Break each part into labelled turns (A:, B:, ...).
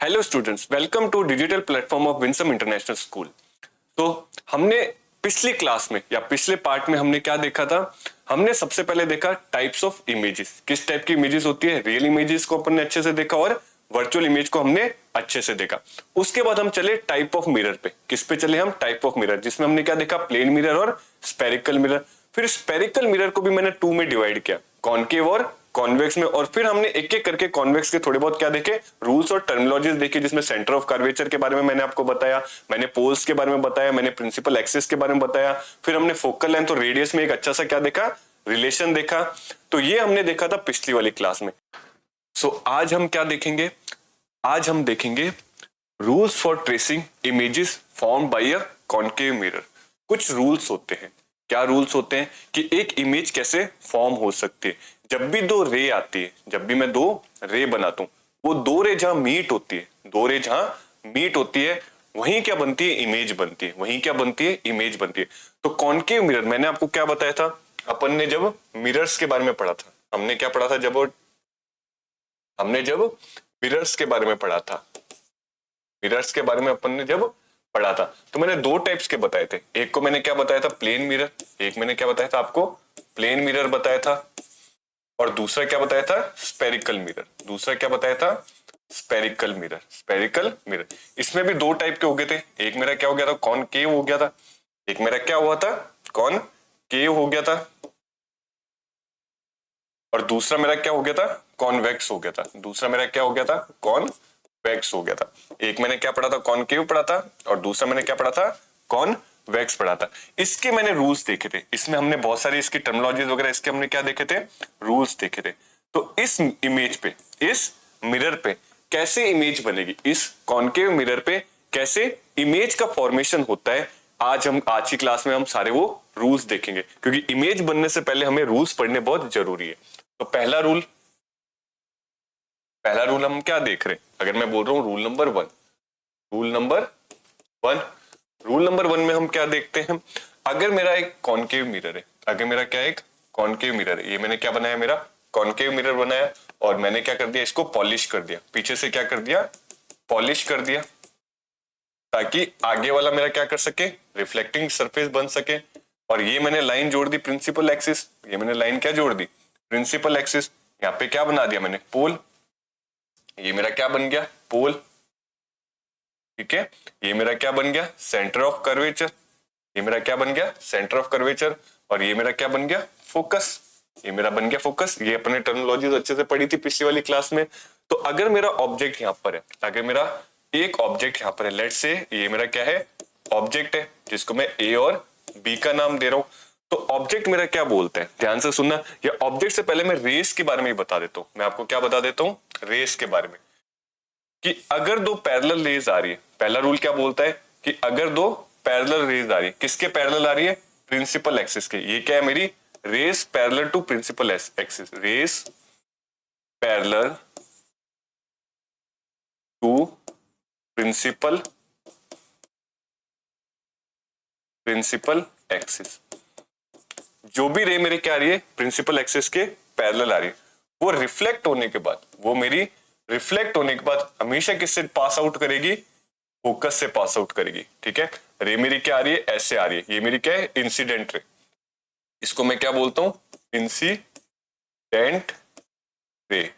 A: Hello students, welcome to digital platform of Winsome international school. तो हमने पिछली class में या पिछले पार्ट में हमने क्या देखा था? हमने सबसे पहले देखा टाइप्स ऑफ इमेजेस। किस टाइप की इमेजेस होती है? रियल इमेजेस को अपन ने अच्छे से देखा और वर्चुअल इमेज को हमने अच्छे से देखा। उसके बाद हम चले टाइप ऑफ मिरर पे। किस पे चले हम? टाइप ऑफ मिरर, जिसमें हमने क्या देखा? प्लेन मिरर और स्पेरिकल मिरर। फिर स्पेरिकल मिरर को भी मैंने टू में डिवाइड किया, कॉनकेव और कॉन्वेक्स में। और फिर हमने एक एक करके कॉन्वेक्स के थोड़े बहुत क्या देखे, रूल्स और टर्मिनोलॉजीज देखी, जिसमें सेंटर ऑफ कर्वेचर के बारे में मैंने आपको बताया, मैंने पोल्स के बारे में बताया, मैंने प्रिंसिपल एक्सिस के बारे में बताया। फिर हमने फोकल लेंथ और रेडियस में एक अच्छा सा क्या देखा, रिलेशन देखा। तो ये हमने देखा था पिछली वाली क्लास में। सो आज हम क्या देखेंगे? आज हम देखेंगे rules for tracing images formed by a concave mirror. कुछ रूल्स होते हैं। क्या रूल्स होते हैं कि एक इमेज कैसे फॉर्म हो सकती है? जब भी दो रे आती है, जब भी मैं दो रे बनाता हूं, वो दो रे जहां मीट होती है, दो रे जहां मीट होती है, वहीं क्या बनती है? इमेज बनती है। वहीं क्या बनती है? इमेज बनती है। तो कॉनकेव मिरर, मैंने आपको क्या बताया था? अपन ने जब मिरर्स के बारे में पढ़ा था, हमने क्या पढ़ा था? हमने जब मिरर्स के बारे में पढ़ा था, मिरर्स के बारे में अपन ने जब पढ़ा था, तो मैंने दो टाइप्स के बताए थे। एक को मैंने क्या बताया था? Plane mirror. एक मैंने क्या बताया था आपको? प्लेन मिरर बताया था। और दूसरा क्या बताया था? Spherical mirror. दूसरा क्या बताया था? Spherical mirror. स्पेरिकल मिरर, इसमें भी दो टाइप के हो गए थे। एक मेरा क्या हो गया था? कॉनकेव हो गया था। एक मेरा क्या हुआ था? कॉनकेव हो गया था। और दूसरा मेरा क्या हो गया था? कॉन्वेक्स हो गया था। दूसरा मेरा क्या हो गया था? कॉन्वेक्स हो गया था। एक मैंने क्या पढ़ा था? कॉनकेव पढ़ा था। और दूसरा मैंने क्या पढ़ा था? कॉन्वेक्स पढ़ा था। इसके मैंने रूल्स देखे थे। इसमें हमने बहुत सारी इसकी टर्मिनोलॉजीज वगैरह, इसके हमने क्या देखे थे? रूल्स देखे थे। तो इस इमेज पे, इस मिरर पे कैसे इमेज बनेगी, इस कॉनकेव मिरर पे कैसे इमेज का फॉर्मेशन होता है, आज की क्लास में हम सारे वो रूल्स देखेंगे। क्योंकि इमेज बनने से पहले हमें रूल्स पढ़ने बहुत जरूरी है। तो पहला रूल हम क्या देख रहे हैं? अगर मैं बोल रहा हूं rule number one, rule number one, rule number one में हम क्या देखते हैं? अगर मेरा एक कॉनकेव मिरर है, अगर मेरा क्या एक कॉनकेव मिरर है, ये मैंने क्या बनाया? मेरा कॉनकेव मिरर बनाया। और मैंने क्या कर दिया? इसको पॉलिश कर दिया। पीछे से क्या कर दिया? पॉलिश कर दिया, ताकि आगे वाला मेरा क्या कर सके? रिफ्लेक्टिंग सरफेस बन सके। और ये मैंने लाइन जोड़ दी प्रिंसिपल एक्सिस। ये मैंने लाइन क्या जोड़ दी? Principal axis. यहाँ पे क्या बना दिया मैंने? पोल। ये मेरा क्या बन गया? पोल। ठीक है, ये मेरा क्या बन गया? Centre of curvature. ये मेरा क्या बन गया? Centre of curvature. और ये मेरा क्या बन गया? फोकस। ये मेरा बन गया फोकस। ये अपने टर्मिनोलॉजीज अच्छे से पढ़ी थी पिछली वाली क्लास में। तो अगर मेरा ऑब्जेक्ट यहाँ पर है, अगर मेरा एक ऑब्जेक्ट यहाँ पर है, लेट्स से ये मेरा क्या है? ऑब्जेक्ट है, जिसको मैं ए और बी का नाम दे रहा हूं। तो ऑब्जेक्ट मेरा क्या बोलते हैं? ध्यान से सुनना। या ऑब्जेक्ट से पहले मैं रेस के बारे में ही बता देता हूं। मैं आपको क्या बता देता हूं? रेस के बारे में, कि अगर दो पैरेलल रेज आ रही है, पहला रूल क्या बोलता है कि अगर दो पैरेलल रेज आ रही है, किसके पैरेलल आ रही है? प्रिंसिपल एक्सिस के। ये क्या है मेरी? Rays parallel to principal axis. Rays parallel to principal axis. जो भी रे मेरे क्या आ रही है? प्रिंसिपल एक्सिस के पैरेलल आ रही है, वो रिफ्लेक्ट होने के बाद, वो मेरी रिफ्लेक्ट होने के बाद हमेशा किससे पास आउट करेगी? फोकस से पास आउट करेगी। ठीक है, रे मेरी क्या आ रही है? ऐसे आ रही है। ये मेरी क्या है? Incident ray. इसको मैं क्या बोलता हूं? Incident ray.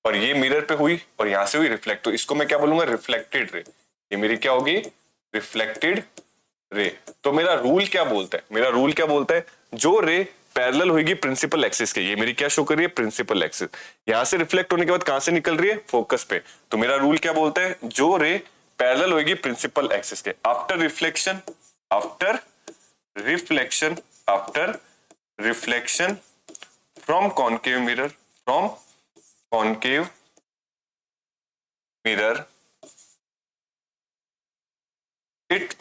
A: और ये मिरर पे हुई और यहां से हुई रिफ्लेक्ट, तो इसको मैं क्या बोलूंगा? Reflected ray. ये मेरी क्या होगी? Reflected ray. तो मेरा रूल क्या बोलता है? मेरा रूल क्या बोलता है? जो रे पैरेलल होगी प्रिंसिपल एक्सिस के, ये मेरी क्या शो कर रही है? Principal axis. यहां से रिफ्लेक्ट होने के बाद कहां से निकल रही है? फोकस पे। तो मेरा रूल क्या बोलता है? जो रे पैरेलल होगी प्रिंसिपल एक्सिस के, after reflection, after reflection, after reflection from concave mirror, from concave mirror, it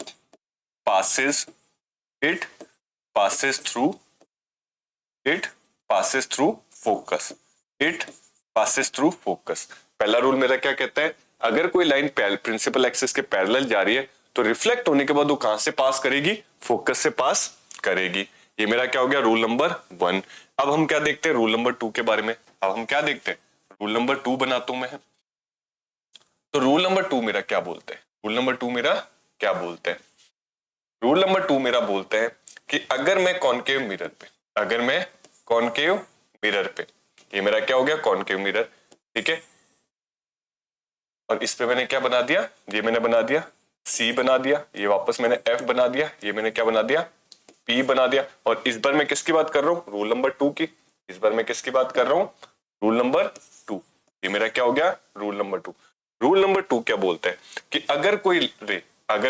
A: passes it passes through focus, it passes through focus। पहला रूल मेरा क्या कहता है? अगर कोई लाइन प्रिंसिपल एक्सिस के पैरेलल जा रही है, तो रिफ्लेक्ट होने के बाद वो कहां से पास करेगी? फोकस से पास करेगी। ये मेरा क्या हो गया? Rule number one. अब हम क्या देखते हैं? रूल नंबर टू के बारे में। अब हम क्या देखते हैं? रूल नंबर टू बनाता हूं मैं। तो रूल नंबर 2 मेरा क्या बोलते हैं? रूल नंबर 2 मेरा क्या बोलते हैं? रूल नंबर 2 मेरा बोलते हैं कि अगर मैं कॉनकेव मिरर पे, अगर मैं कॉनकेव मिरर पे, ये मेरा क्या हो गया? कॉनकेव मिरर, ठीक है। और इस पे मैंने क्या बना दिया? ये मैंने बना दिया C बना दिया, ये वापस मैंने F बना दिया, ये मैंने क्या बना दिया? P बना दिया। और इस बार मैं किसकी बात कर रहा हूं? रूल नंबर 2 की। इस बार मैं किसकी बात कर रहा हूं? Rule number 2। ये मेरा क्या हो गया? Rule number 2। रूल नंबर 2 क्या बोलते हैं कि अगर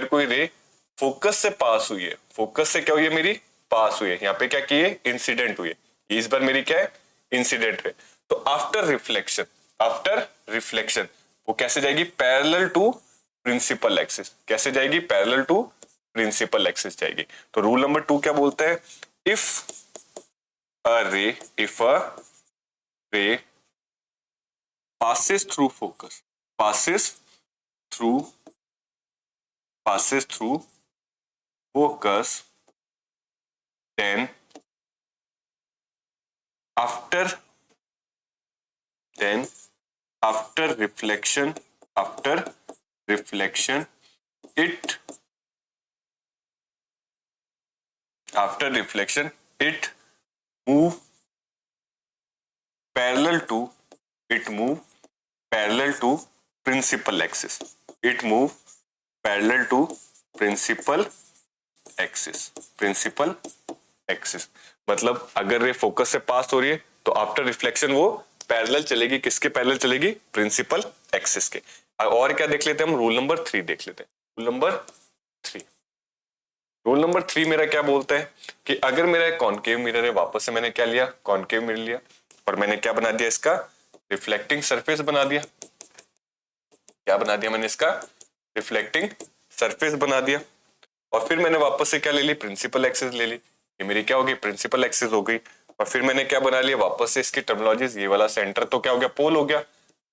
A: कोई रे फोकस से पास हुई है, फोकस से क्या हुई है? मेरी पास हुई है। यहाँ पे क्या की है? इंसिडेंट हुई है। इस बार मेरी क्या है? इंसिडेंट है। तो आफ्टर रिफ्लेक्शन वो कैसे जाएगी? Parallel to principal axis. कैसे जाएगी? पैरेलल टू प्रिंसिपल एक्सिस जाएगी। तो रूल नंबर 2 क्या बोलता है? इफ अ रे passes through focus, passes through focus, then after reflection, it move parallel to principal axis. It move parallel to principal axis. मतलब अगर ये फोकस से पास हो रही है तो आफ्टर रिफ्लेक्शन वो पैरेलल चलेगी। किसके पैरेलल चलेगी? प्रिंसिपल एक्सिस के। और क्या देख लेते हैं हम? रूल नंबर 3 देख लेते हैं। रूल नंबर 3 मेरा क्या बोलता है कि अगर मेरा एक कॉनकेव मिरर है, वापस से मैंने क्या लिया? कॉनकेव मिरर लिया और मैंने क्या बना दिया? इसका रिफ्लेक्टिंग सरफेस बना दिया। क्या बना दिया मैंने? इसका रिफ्लेक्टिंग सरफेस बना दिया। और फिर मैंने वापस से क्या ले ली? प्रिंसिपल एक्सिस ले ली। ये मेरी क्या हो गई? प्रिंसिपल एक्सिस हो गई। और फिर मैंने क्या बना लिया? वापस से इसकी टर्मिनोलॉजीज, ये वाला सेंटर तो क्या हो गया? पोल हो गया।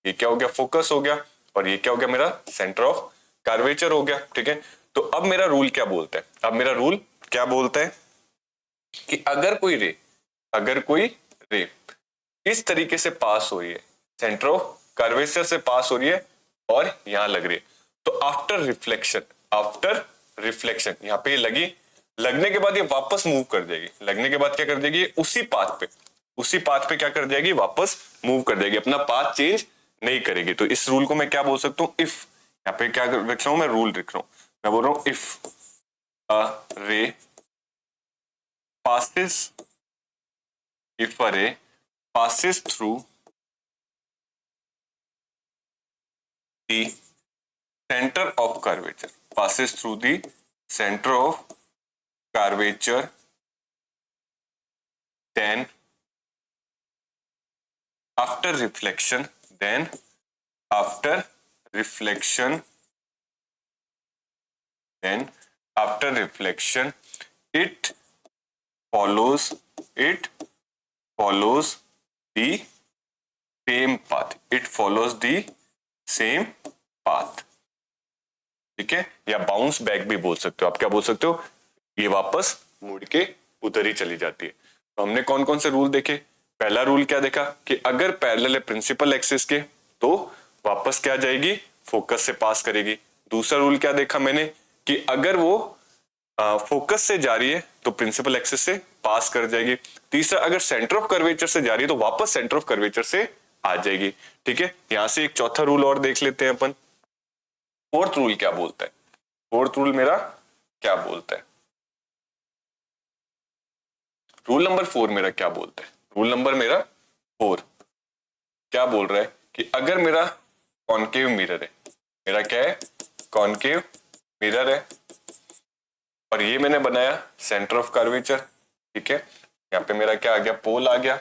A: ये क्या हो गया? फोकस हो गया। और ये क्या हो गया? मेरा सेंटर ऑफ कर्वेचर हो गया, ठीक है। तो अब मेरा रूल क्या बोलता है? अब मेरा रूल क्या बोलता है कि अगर कोई रे इस तरीके से पास हो रही है, सेंटर ऑफ कर्वेचर से पास हो रही है और यहां लग रही है, तो आफ्टर रिफ्लेक्शन यहाँ पे लगी, लगने के बाद ये वापस मूव कर जाएगी। लगने के बाद क्या कर देगी? उसी पाथ पे क्या कर जाएगी? वापस मूव कर जाएगी, अपना पाथ चेंज नहीं करेगी। तो इस रूल को मैं क्या बोल सकता हूँ? इफ, यहाँ पे क्या लिख रहा हूं मैं? रूल लिख रहा हूं। मैं बोल रहा हूं इफ अ रे passes through the center of curvature, then after reflection it follows the same path, ठीक है। या बाउंस बैक भी बोल सकते हो आप। क्या बोल सकते हो? ये वापस मुड़ के उधर ही चली जाती है। तो हमने कौन कौन से रूल देखे? पहला रूल क्या देखा कि अगर पैरेलल है प्रिंसिपल एक्सिस के तो वापस क्या जाएगी? फोकस से पास करेगी। दूसरा रूल क्या देखा मैंने कि अगर वो फोकस से जा रही है तो प्रिंसिपल एक्सिस से पास कर जाएगी। तीसरा, अगर सेंटर ऑफ कर्वेचर से जा रही है तो वापस सेंटर ऑफ कर्वेचर से आ जाएगी, ठीक है। यहां से एक चौथा रूल और देख लेते हैं अपन। फोर्थ रूल क्या बोलता है? फोर्थ रूल मेरा क्या बोलता है? रूल नंबर 4 मेरा क्या बोलता है? रूल नंबर मेरा 4 क्या बोल रहा है कि अगर मेरा कॉनकेव मिरर है, मेरा क्या है? कॉनकेव मिरर है, और ये मैंने बनाया सेंटर ऑफ कर्वेचर, ठीक है। यहाँ पे मेरा क्या आ गया? पोल आ गया।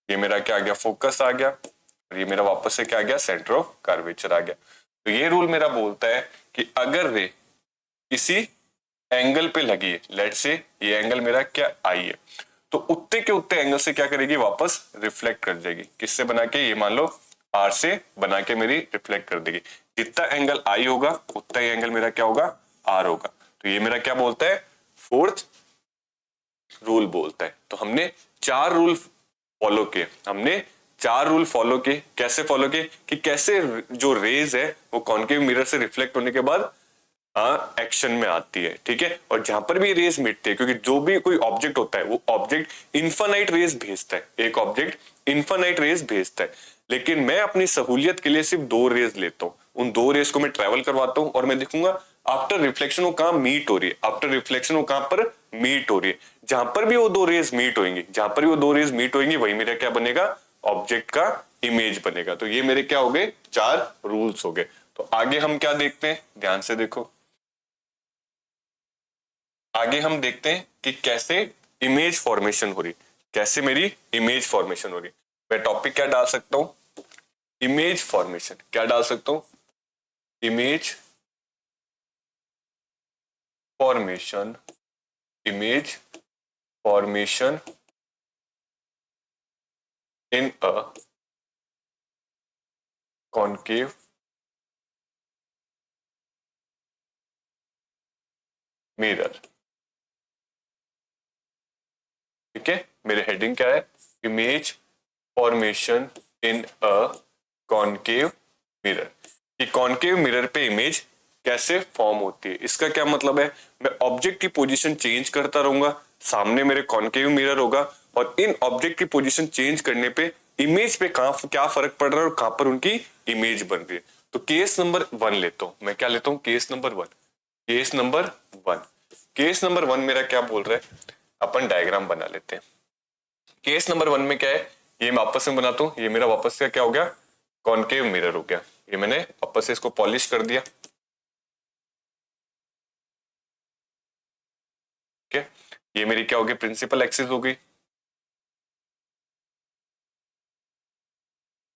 A: ये मेरा क्या आ गया? फोकस आ गया। और ये मेरा वापस से क्या आ गया? सेंटर ऑफ कर्वेचर आ गया। तो ये रूल मेरा बोलता है कि अगर रे किसी एंगल पे लगी है, लेट्स से ये एंगल मेरा क्या आई है, तो उतने के उतने एंगल से क्या करेगी? वापस रिफ्लेक्ट कर जाएगी। किससे बना के? ये मान लो आर से बना के मेरी रिफ्लेक्ट कर देगी। जितना एंगल आई होगा उतना ही एंगल मेरा क्या होगा? आर होगा। तो ये मेरा क्या बोलता है? फोर्थ रूल बोलता है। तो हमने 4 रूल फॉलो किए। हमने 4 रूल फॉलो किए। कैसे फॉलो किए कि कैसे जो रेज है वो कॉनकेव मिरर से रिफ्लेक्ट होने के बाद एक्शन में आती है, ठीक है। और जहां पर भी रेज मिटती है, क्योंकि जो भी कोई ऑब्जेक्ट होता है वो ऑब्जेक्ट इन्फानाइट रेज भेजता है, एक ऑब्जेक्ट इन्फानाइट रेज भेजता है। लेकिन मैं अपनी सहूलियत के लिए सिर्फ 2 रेज लेता हूँ, उन 2 रेज को मैं ट्रेवल करवाता हूँ और मैं देखूंगा आफ्टर रिफ्लेक्शन वो कहां मीट हो रही है, आफ्टर रिफ्लेक्शन वो कहां पर मीट हो रही है। जहां पर भी वो 2 रेज मीट होंगी, जहां पर भी वो 2 रेज मीट होंगी, वही मेरा क्या बनेगा, ऑब्जेक्ट का इमेज बनेगा। तो ये मेरे क्या हो गए, 4 रूल्स हो गए। तो आगे हम क्या देखते हैं, ध्यान से देखो। आगे हम देखते हैं कि कैसे इमेज फॉर्मेशन हो रही, कैसे मेरी इमेज फॉर्मेशन हो रही। मैं टॉपिक क्या डाल सकता हूं, इमेज फॉर्मेशन। क्या डाल सकता हूं, image formation, image formation in a concave mirror. ठीक है, मेरे हेडिंग क्या है, image formation in a concave mirror. कि कॉनकेव मिरर पे इमेज कैसे फॉर्म होती है। इसका क्या मतलब है, मैं ऑब्जेक्ट की पोजीशन चेंज करता रहूंगा, सामने मेरे कॉनकेव मिरर होगा और इन ऑब्जेक्ट की पोजीशन चेंज करने पे इमेज पे कहां क्या फर्क पड़ रहा है और कहां पर उनकी इमेज बन रही है। तो केस नंबर 1 लेता हूं मैं, क्या लेता हूं, case number 1। Case number 1, case number 1 मेरा क्या बोल रहा है, अपन डायग्राम बना लेते हैं। केस नंबर 1 में क्या है, ये मैं वापस में बनाता हूं, ये मेरा वापस से क्या हो गया, कॉनकेव मिरर हो गया। ये मैंने वापस से इसको पॉलिश कर दिया। ठीक है, ये मेरी क्या होगी, प्रिंसिपल एक्सिस हो गई।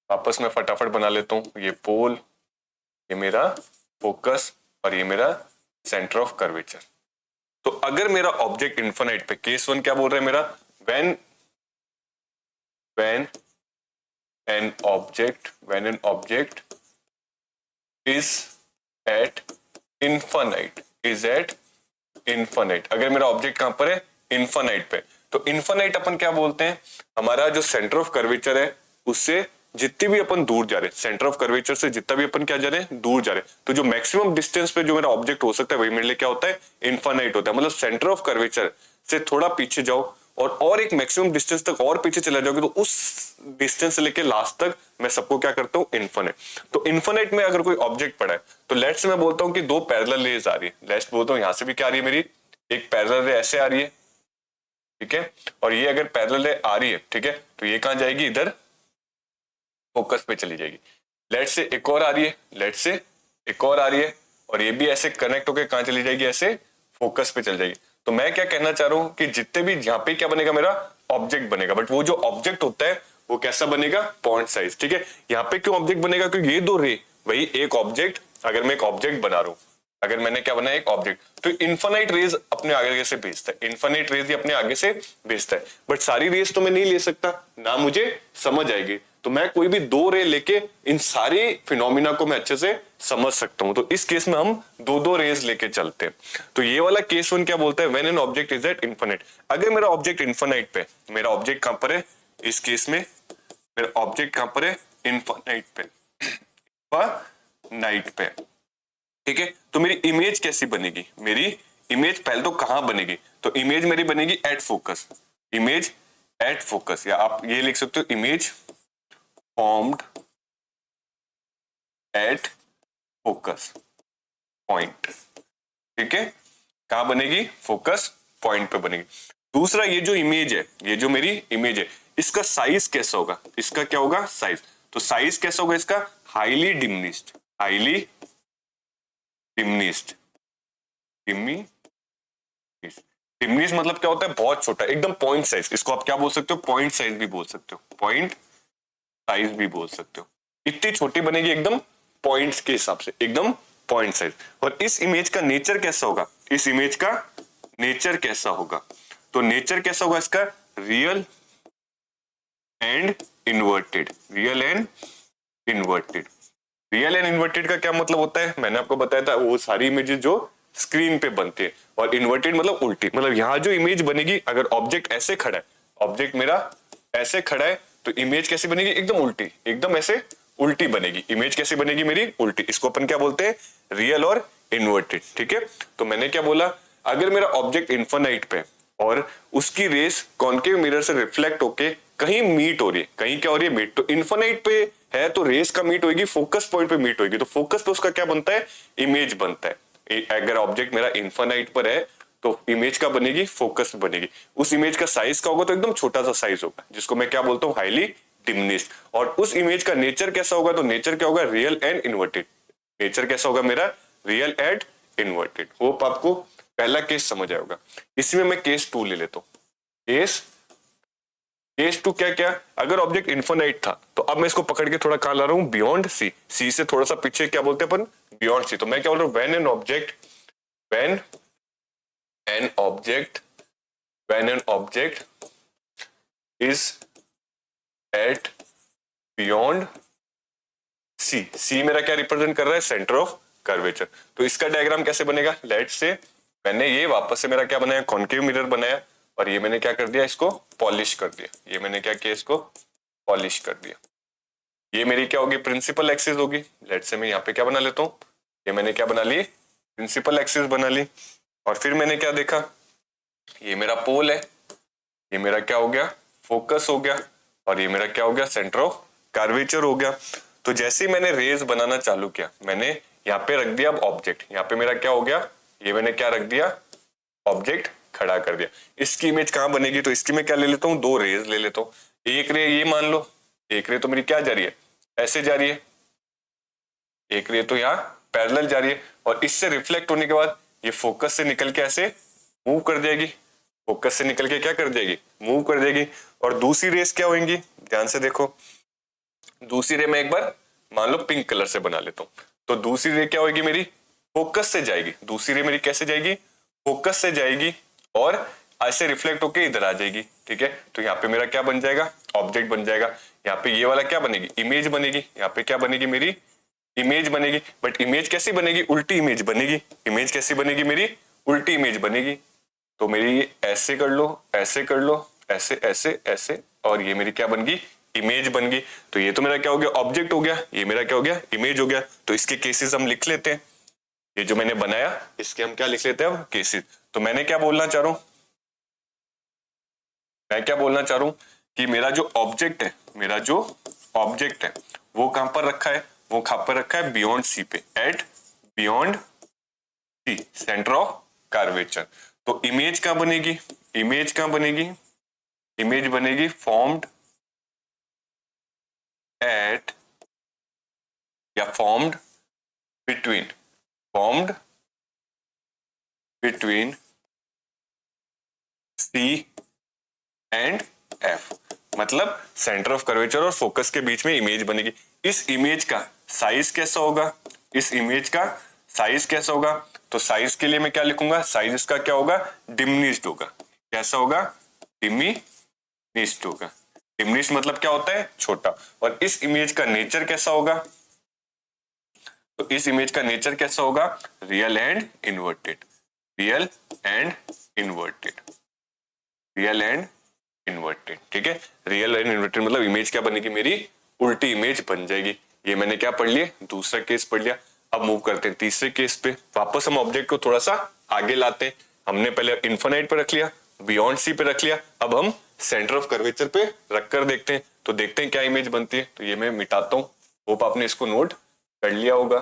A: वापस मैं फटाफट बना लेता हूं, ये पोल, ये मेरा फोकस और ये मेरा सेंटर ऑफ कर्वेचर। तो अगर मेरा ऑब्जेक्ट इन्फिनिट पे, केस 1 क्या बोल रहा है मेरा, when an object is at infinite, अगर मेरा ऑब्जेक्ट कहां पर है, इन्फिनिट पे। तो इन्फिनिट अपन क्या बोलते हैं, हमारा जो सेंटर ऑफ कर्वेचर है उससे जितनी भी अपन दूर जा रहे हैं, सेंटर ऑफ कर्वेचर से जितना भी अपन क्या जा रहे हैं, दूर जा रहे हैं, तो जो मैक्सिमम डिस्टेंस पे जो मेरा ऑब्जेक्ट हो सकता है वही मेरे लिए क्या होता है, इन्फिनिट होता है। मतलब सेंटर ऑफ कर्वेचर से थोड़ा पीछे जाओ और एक मैक्सिमम डिस्टेंस तक और पीछे चला जाओगे तो उस डिस्टेंस से लेके लास्ट तक मैं सबको क्या करता हूँ, इन्फिनिट। तो इन्फिनिट में अगर कोई ऑब्जेक्ट पड़ा है तो लेट्स मैं बोलता हूँ कि 2 पैरेलल रेज आ रही है। लेट्स बोलता हूँ यहां से भी क्या आ रही है, मेरी एक पैरेलल रे ऐसे आ रही है, ठीक है, और ये अगर पैरेलल रे आ रही है, ठीक है, तो ये कहां जाएगी, इधर फोकस पे चली जाएगी। लेट्स से एक और आ रही है, लेट्स से एक और आ रही है, और ये भी ऐसे कनेक्ट होकर कहां चली जाएगी, ऐसे फोकस पे चल जाएगी। तो मैं क्या कहना चाह रहा हूं कि जितने भी यहाँ पे क्या बनेगा, मेरा ऑब्जेक्ट बनेगा, बट वो जो ऑब्जेक्ट होता है वो कैसा बनेगा, पॉइंट साइज। ठीक है, यहाँ पे क्यों ऑब्जेक्ट बनेगा, क्योंकि ये 2 रे, वही एक ऑब्जेक्ट, अगर मैं एक ऑब्जेक्ट बना रहा हूं, अगर मैंने क्या बनाया, एक ऑब्जेक्ट, तो इन्फिनिट रेज अपने आगे से भेजता है, इन्फिनिट रेज ही अपने आगे से भेजता है। बट सारी रेज तो मैं नहीं ले सकता ना, मुझे समझ आएगी। तो मैं कोई भी 2 रे लेके इन सारे फिनोमिना को मैं अच्छे से समझ सकता हूं। तो इस केस में हम 2 रेज लेके चलते हैं। तो ये वाला केस 1 क्या बोलता है, when an object is at infinite. अगर मेरा ऑब्जेक्ट इन्फिनिट पे, मेरा ऑब्जेक्ट कहां पर है, इस केस में मेरा ऑब्जेक्ट कहां पर है, इन्फिनिट पे, नाइट पे, ठीक है। तो मेरी इमेज कैसी बनेगी, मेरी इमेज पहले तो कहां बनेगी, तो इमेज मेरी बनेगी eight focus, image at focus, या आप ये लिख सकते हो, image formed at focus point. ठीक है, कहां बनेगी, फोकस पॉइंट पे बनेगी। दूसरा, ये जो इमेज है, ये जो मेरी इमेज है, इसका साइज कैसा होगा, इसका क्या होगा, साइज। तो साइज कैसा होगा इसका, highly diminished, highly diminished, diminished मतलब क्या होता है, बहुत छोटा, एकदम पॉइंट साइज। इसको आप क्या बोल सकते हो, पॉइंट साइज भी बोल सकते हो, पॉइंट साइज भी बोल सकते हो। इतनी छोटी बनेगी एकदम पॉइंट्स के हिसाब से, एकदम पॉइंट साइज। और इस इमेज का नेचर कैसा होगा, इस इमेज का नेचर कैसा होगा, तो नेचर कैसा होगा इसका, real and inverted, real and inverted. Real and inverted का क्या मतलब होता है, मैंने आपको बताया था, वो सारी इमेजेस जो स्क्रीन पे बनती है। और इन्वर्टेड मतलब उल्टी, मतलब यहां जो इमेज बनेगी, अगर ऑब्जेक्ट ऐसे खड़ा है, ऑब्जेक्ट मेरा ऐसे खड़ा है, तो इमेज कैसी बनेगी, एकदम उल्टी, एकदम ऐसे उल्टी बनेगी। इमेज कैसी बनेगी मेरी, उल्टी। इसको अपन क्या बोलते हैं, रियल और इन्वर्टेड। ठीक है, तो मैंने क्या बोला, अगर मेरा ऑब्जेक्ट इन्फिनाइट पे और उसकी रेस कॉन्केव मिरर से रिफ्लेक्ट होके कहीं मीट हो रही है, कहीं क्या हो रही है, मीट, तो इन्फिनाइट पे है तो रेस का मीट होगी, फोकस पॉइंट पे मीट होगी, तो फोकस पे उसका क्या बनता है, इमेज बनता है। अगर ऑब्जेक्ट मेरा इन्फिनाइट पर है तो इमेज का बनेगी, फोकस बनेगी। उस इमेज का साइज का होगा तो एकदम छोटा सा साइज होगा, जिसको मैं क्या बोलता हूँ, हाईली डिमिनिश्ड। और उस इमेज का नेचर कैसा होगा, तो नेचर क्या होगा, रियल एंड इन्वर्टेड। नेचर कैसा होगा मेरा, रियल एंड इन्वर्टेड। होप आपको पहला केस समझ आया होगा। इसमें मैं केस 2 ले लेता हूँ। केस 2 क्या क्या, अगर ऑब्जेक्ट इन्फिनाइट था तो अब मैं इसको पकड़ के थोड़ा कहां ला रहा हूं, बियॉन्ड सी। सी से थोड़ा सा पीछे क्या बोलते हैं अपन, बियॉन्ड सी। तो मैं क्या बोल रहा हूं, when an object is at beyond C. C मेरा क्या रिप्रेजेंट कर रहा है, सेंटर ऑफ कर्वेचर। तो इसका डायग्राम कैसे बनेगा, लेट से मैंने ये वापस से मेरा क्या बनाया, कॉन्केव मिरर बनाया, और ये मैंने क्या कर दिया, इसको पॉलिश कर दिया। ये मैंने क्या किया, इसको पॉलिश कर दिया। ये मेरी क्या होगी, प्रिंसिपल एक्सिस होगी। लेट से मैं यहाँ पे क्या बना लेता हूँ, ये मैंने क्या बना ली, प्रिंसिपल एक्सिस बना ली। और फिर मैंने क्या देखा, ये मेरा पोल है, ये मेरा क्या हो गया, फोकस हो गया, और ये मेरा क्या हो गया, सेंटर ऑफ कर्वेचर हो गया। तो जैसे ही मैंने रेज बनाना चालू किया, मैंने यहाँ पे रख दिया अब ऑब्जेक्ट। यहाँ पे मेरा क्या हो गया, ये मैंने क्या रख दिया, ऑब्जेक्ट खड़ा कर दिया। इसकी इमेज कहां बनेगी, तो इसकी मैं क्या ले लेता हूँ, 2 रेज ले लेता हूँ। एक रे ये मान लो, एक रे तो मेरी क्या जा रही है, ऐसे जा रही है, एक रे तो यहाँ पैरेलल जा रही है, और इससे रिफ्लेक्ट होने के बाद ये फोकस से निकल के ऐसे मूव कर जाएगी, फोकस से निकल के क्या कर जाएगी, मूव कर जाएगी। और दूसरी रेस क्या होंगी, ध्यान से देखो, दूसरी रे मैं एक बार मान लो पिंक कलर से बना लेता हूँ। तो दूसरी रे क्या होगी मेरी, फोकस से जाएगी। दूसरी रे मेरी कैसे जाएगी, फोकस से जाएगी, और ऐसे रिफ्लेक्ट होके इधर आ जाएगी। ठीक है, तो यहाँ पे मेरा क्या बन जाएगा, ऑब्जेक्ट बन जाएगा। यहाँ पे ये वाला क्या बनेगी, इमेज बनेगी। यहाँ पे क्या बनेगी, मेरी इमेज बनेगी। बट इमेज कैसी बनेगी, उल्टी इमेज बनेगी। इमेज कैसी बनेगी, मेरी उल्टी इमेज बनेगी। तो मेरी ये ऐसे कर लो, ऐसे कर लो, ऐसे ऐसे ऐसे, और ये मेरी क्या बन गई, इमेज बन गई। तो ये तो मेरा क्या हो गया, ऑब्जेक्ट हो गया, ये मेरा क्या हो गया, इमेज हो गया। तो इसके केसेस हम लिख लेते हैं। ये जो मैंने बनाया इसके हम क्या लिख लेते हैं, अब केसेस। तो मैंने क्या बोलना चाह रहा हूं, मैं क्या बोलना चाह रहा हूं कि मेरा जो ऑब्जेक्ट है, मेरा जो ऑब्जेक्ट है वो कहां पर रखा है, वो कहां पर रखा है, बियॉन्ड सी पे, at beyond C, centre of curvature. तो इमेज कहां बनेगी, इमेज कहां बनेगी, इमेज बनेगी फॉर्म्ड एट या formed between C and F. मतलब सेंटर ऑफ कर्वेचर और फोकस के बीच में इमेज बनेगी। इस इमेज का साइज कैसा होगा, इस इमेज का साइज कैसा होगा, तो साइज के लिए मैं क्या लिखूंगा, साइज इसका क्या होगा, डिमिनिश्ड होगा। कैसा होगा, डिमिनिश्ड होगा। डिमिनिश्ड मतलब क्या होता है, छोटा। और इस इमेज का नेचर कैसा होगा, तो इस इमेज का नेचर कैसा होगा, real and inverted. Real and inverted, real and inverted. ठीक है, रियल एंड इन्वर्टेड मतलब इमेज क्या बनेगी, मेरी उल्टी इमेज बन जाएगी। ये मैंने क्या पढ़ लिया, दूसरा केस पढ़ लिया। अब मूव करते हैं तीसरे केस पे। वापस हम ऑब्जेक्ट को थोड़ा सा आगे लाते हैं। हमने पहले इन्फिनाइट पे रख लिया, बियॉन्ड सी पे रख लिया, अब हम सेंटर ऑफ कर्वेचर पे रख कर देखते हैं। तो देखते हैं क्या इमेज बनती है। तो ये मैं मिटाता हूँ, होप आपने इसको नोट कर लिया होगा।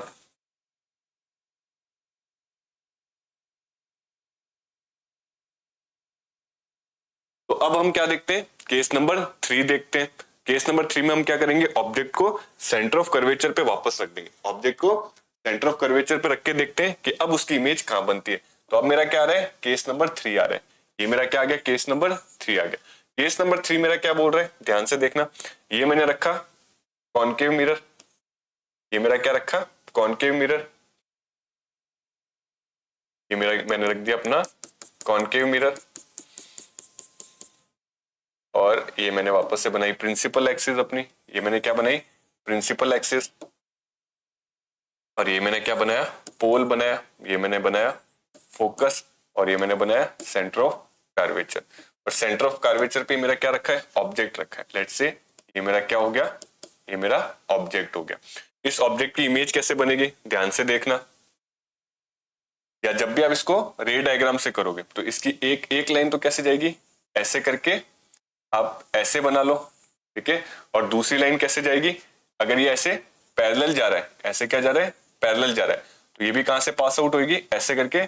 A: तो अब हम क्या देखते हैं, केस नंबर 3 देखते हैं। केस नंबर 3 में हम क्या करेंगे, ऑब्जेक्ट को सेंटर ऑफ कर्वेचर पे वापस रख देंगे। ऑब्जेक्ट को सेंटर ऑफ कर्वेचर पे रख के देखते हैं कि अब उसकी इमेज कहां बनती है। तो अब मेरा क्या आ रहा है, केस नंबर 3 आ रहा है। ये मेरा क्या आ गया, केस नंबर 3 आ गया। केस नंबर 3 मेरा क्या बोल रहा है, ध्यान से देखना। ये मैंने रखा कॉनकेव मिरर, ये मेरा क्या रखा, कॉनकेव मिरर। ये मेरा मैंने रख दिया अपना कॉनकेव मिरर, और ये मैंने वापस से बनाई प्रिंसिपल एक्सिस अपनी। ये मैंने क्या बनाई, प्रिंसिपल एक्सिस। और ये मैंने क्या बनाया, पोल बनाया। ये मैंने बनाया फोकस, और ये मैंने बनाया सेंटर ऑफ कर्वेचर। और सेंटर ऑफ कर्वेचर पे मेरा क्या रखा है, ऑब्जेक्ट रखा है। लेट्स से ये मेरा क्या हो गया, ये मेरा ऑब्जेक्ट हो गया। इस ऑब्जेक्ट की इमेज कैसे बनेगी, ध्यान से देखना, या जब भी आप इसको रे डायग्राम से करोगे तो इसकी एक एक लाइन तो कैसे जाएगी, ऐसे करके आप ऐसे बना लो, ठीक है। और दूसरी लाइन कैसे जाएगी, अगर ये ऐसे पैरेलल जा रहा है, ऐसे क्या जा रहा है, पैरेलल जा रहा है, तो ये भी कहां से पास आउट होगी, ऐसे करके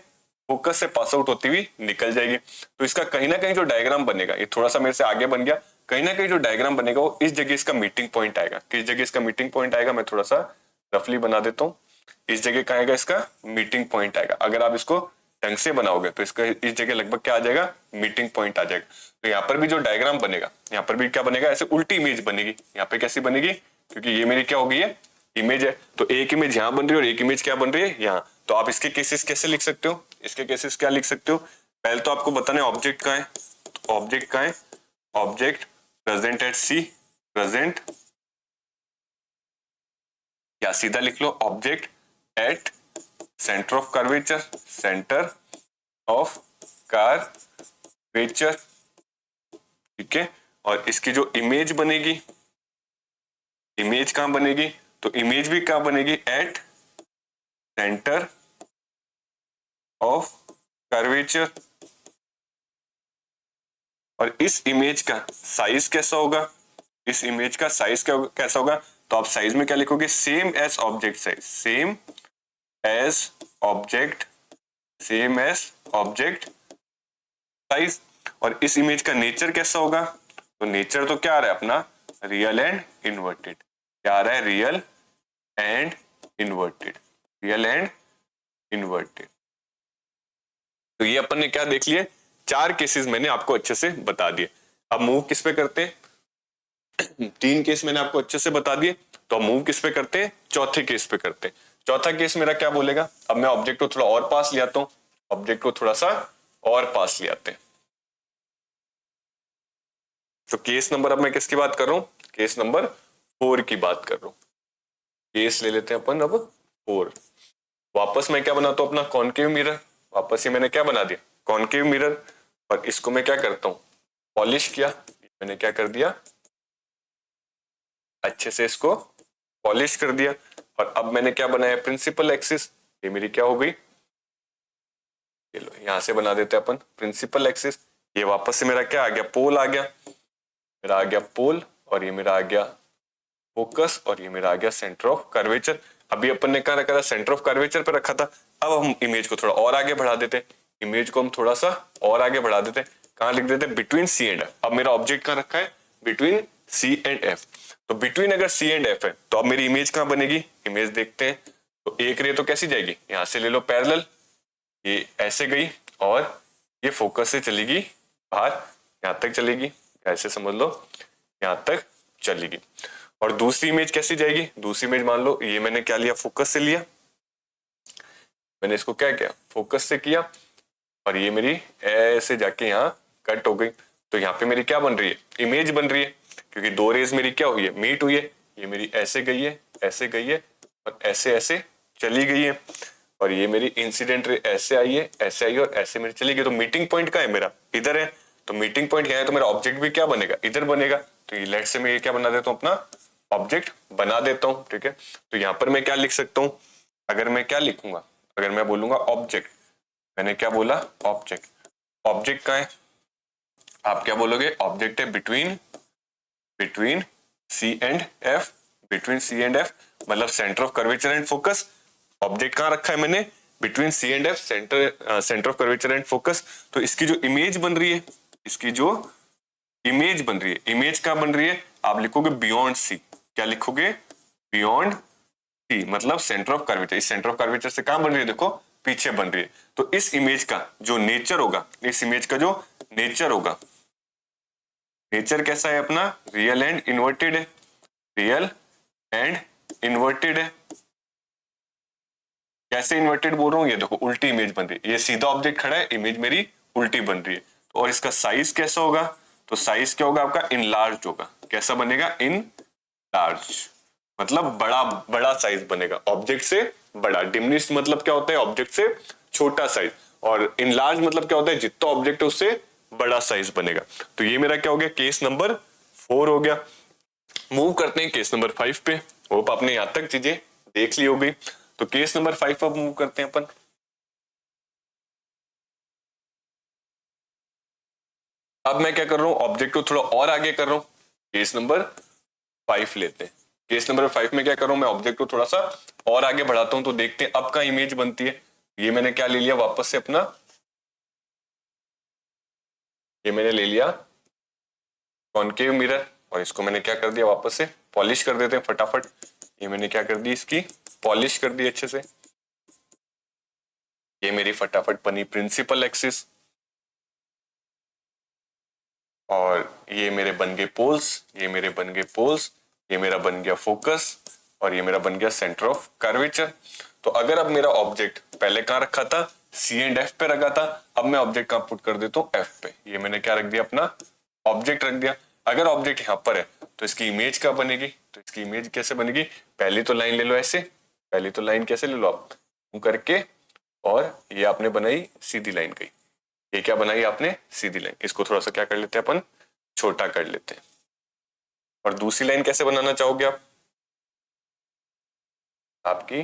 A: फोकस से पास आउट होती हुई निकल जाएगी। तो इसका कहीं ना कहीं जो डायग्राम बनेगा, ये थोड़ा सा मेरे से आगे बन गया, कहीं ना कहीं जो डायग्राम बनेगा वो इस जगह इसका मीटिंग पॉइंट आएगा। किस जगह इसका मीटिंग पॉइंट आएगा, मैं थोड़ा सा रफली बना देता हूँ। इस जगह कहाँ आएगा, इसका मीटिंग पॉइंट आएगा। अगर आप इसको ढंग से बनाओगे तो इसका इस जगह लगभग क्या आ जाएगा, मीटिंग पॉइंट आ जाएगा। तो यहाँ पर भी जो डायग्राम बनेगा, यहाँ पर भी क्या बनेगा, ऐसे उल्टी इमेज बनेगी। यहाँ पे कैसी बनेगी, क्योंकि ये मेरी क्या हो गई है, इमेज है, तो एक इमेज यहाँ बन रही है और एक इमेज क्या बन रही है यहाँ। तो आप इसके केसेस कैसे लिख सकते हो, इसके केसेस क्या लिख सकते हो, पहले तो आपको बताना है ऑब्जेक्ट कहाँ है, तो ऑब्जेक्ट कहाँ है, object present at C, present, या सीधा लिख लो object at centre of curvature, centre of curvature, ठीक है। और इसकी जो इमेज बनेगी, इमेज कहां बनेगी, तो इमेज भी कहां बनेगी, एट सेंटर ऑफ कर्वेचर। और इस इमेज का साइज कैसा होगा, इस इमेज का साइज कैसा होगा, तो आप साइज में क्या लिखोगे, same as object size, same as object, same as object size. और इस इमेज का नेचर कैसा होगा, तो नेचर तो क्या आ रहा है अपना, रियल एंड इन्वर्टेड, क्या आ रहा है, real and inverted, real and inverted. तो ये अपन ने क्या देख लिए, 4 केसेस मैंने आपको अच्छे से बता दिए। अब मूव किस पे करते हैं, 3 केस मैंने आपको अच्छे से बता दिए, तो अब मूव किस पे करते हैं, चौथे केस पे करते हैं। चौथा केस मेरा क्या बोलेगा, अब मैं ऑब्जेक्ट को थोड़ा और पास ले आता हूं, ऑब्जेक्ट को थोड़ा सा और पास ले आते हैं। तो केस नंबर, अब मैं किसकी बात कर रहा हूं, केस नंबर 4 की बात कर रहा हूं। केस ले लेते हैं अपन अब 4। वापस मैं क्या बनाता हूं, अपना कॉनकेव मिरर, वापस ही मैंने क्या बना दिया, कॉनकेव मिरर। और इसको मैं क्या करता हूं, पॉलिश किया, मैंने क्या कर दिया, अच्छे से इसको पॉलिश कर दिया। और अब मैंने क्या बनाया, प्रिंसिपल एक्सिस, ये मेरी क्या हो गई, ये लो यहां से बना देते हैं अपन प्रिंसिपल एक्सिस। ये वापस से मेरा क्या आ गया, पोल आ गया, मेरा आ गया पोल, और ये मेरा आ गया फोकस, और ये मेरा आ गया सेंटर ऑफ कर्वेचर। अभी अपन ने कहा रखा था, सेंटर ऑफ कर्वेचर पे रखा था। अब हम इमेज को थोड़ा और आगे बढ़ा देते हैं, इमेज को हम थोड़ा सा और आगे बढ़ा देते हैं, कहां लिख देते हैं, बिटवीन सी एंड एफ। अब मेरा ऑब्जेक्ट कहां रखा है, बिटवीन सी एंड एफ। तो बिटवीन अगर सी एंड एफ है तो अब मेरी इमेज कहां बनेगी, इमेज देखते हैं। तो एक रे तो कैसी जाएगी, यहां से ले लो पैरेलल, ये ऐसे गई और ये फोकस से चलेगी बाहर, यहां तक चलेगी, ऐसे समझ लो यहां तक चलेगी। और दूसरी इमेज कैसी जाएगी, दूसरी इमेज मान लो ये मैंने क्या लिया, फोकस से लिया, मैंने इसको क्या किया, फोकस से किया, और ये मेरी ऐसे जाके यहाँ कट हो गई। तो यहाँ पे मेरी क्या बन रही है, इमेज बन रही है, क्योंकि 2 रेज मेरी क्या हुई है, मीट हुई है। ये मेरी ऐसे गई है, ऐसे गई है, और ऐसे ऐसे चली गई है। और ये मेरी इंसिडेंट रे ऐसे आई है, ऐसे आई है, और ऐसे मेरी चली गई। तो मीटिंग पॉइंट कहाँ है मेरा, इधर है। तो मीटिंग पॉइंट क्या है, तो मेरा ऑब्जेक्ट भी क्या बनेगा, इधर बनेगा। तो ये लेट से मैं ये क्या बना देता हूँ, अपना ऑब्जेक्ट बना देता हूँ, ठीक है। तो यहाँ पर मैं क्या लिख सकता हूँ, अगर मैं क्या लिखूंगा, अगर मैं बोलूंगा ऑब्जेक्ट, मैंने क्या बोला, ऑब्जेक्ट, ऑब्जेक्ट कहाँ है, आप क्या बोलोगे, ऑब्जेक्ट है between C and F, between C and F मतलब centre of curvature and focus. Object कहां रखा है मैंने, between C and F, centre of curvature and focus. तो इसकी जो इमेज बन रही है, इसकी जो इमेज बन रही है, इमेज कहां बन रही है, आप लिखोगे बियॉन्ड सी। क्या लिखोगे, बियॉन्ड सी मतलब सेंटर ऑफ कर्वेचर। इस सेंटर ऑफ कर्वेचर से कहां बन रही है, देखो पीछे बन रही है। तो इस इमेज का जो नेचर होगा, इस इमेज का जो नेचर होगा, नेचर कैसा है अपना, रियल एंड इन्वर्टेड है, रियल एंड इन्वर्टेड है। कैसे इन्वर्टेड बोल रहा हूं, ये देखो उल्टी इमेज बन रही है, ये सीधा ऑब्जेक्ट खड़ा है, इमेज मेरी उल्टी बन रही है। तो और इसका साइज कैसा होगा, तो साइज क्या होगा आपका, इनलार्ज होगा। कैसा बनेगा, इनलार्ज मतलब बड़ा बड़ा साइज बनेगा, ऑब्जेक्ट से बड़ा। डिमिनिश मतलब क्या होता है, ऑब्जेक्ट से छोटा साइज। और इनलार्ज मतलब क्या होता है, जितना ऑब्जेक्ट है उससे बड़ा साइज बनेगा। तो ये मेरा क्या हो गया, केस नंबर 4 हो गया। मूव करते हैं केस नंबर 5 पे। होप आपने यहां तक चीजें देख ली होगी। तो केस नंबर 5 पर मूव करते हैं अपन। अब मैं क्या कर रहा हूं, ऑब्जेक्ट को थोड़ा और आगे कर रहा हूं। केस नंबर 5 लेते हैं। केस नंबर 5 में क्या कर रहा हूं, मैं ऑब्जेक्ट को थोड़ा सा और आगे बढ़ाता हूं। तो देखते हैं अब का इमेज बनती है। ये मैंने क्या ले लिया वापस से अपना, ये मैंने ले लिया कॉनकेव मिरर, और इसको मैंने क्या कर दिया वापस से पॉलिश कर देते हैं फटाफट। ये मैंने क्या कर दी, इसकी पॉलिश कर दी अच्छे से। ये मेरी फटाफट बनी प्रिंसिपल एक्सिस, और ये मेरे बन गए पोल्स, ये मेरे बन गए पोल्स, ये मेरा बन गया फोकस, और ये मेरा बन गया सेंटर ऑफ कर्वेचर। तो अगर अब मेरा ऑब्जेक्ट पहले कहां रखा था, सी एंड एफ पे रखा था, अब मैं ऑब्जेक्ट कहां पुट कर देता हूं, एफ पे। ये मैंने क्या रख दिया, अपना ऑब्जेक्ट रख दिया। अगर ऑब्जेक्ट यहां पर है तो इसकी इमेज क्या बनेगी, तो इसकी इमेज कैसे बनेगी, पहली तो लाइन ले लो ऐसे, पहली तो लाइन कैसे ले लो आप करके, और ये आपने बनाई सीधी लाइन कही। ये क्या बनाई आपने, सीधी लाइन। इसको थोड़ा सा क्या कर लेते हैं अपन, छोटा कर लेते हैं। और दूसरी लाइन कैसे बनाना चाहोगे आप, आपकी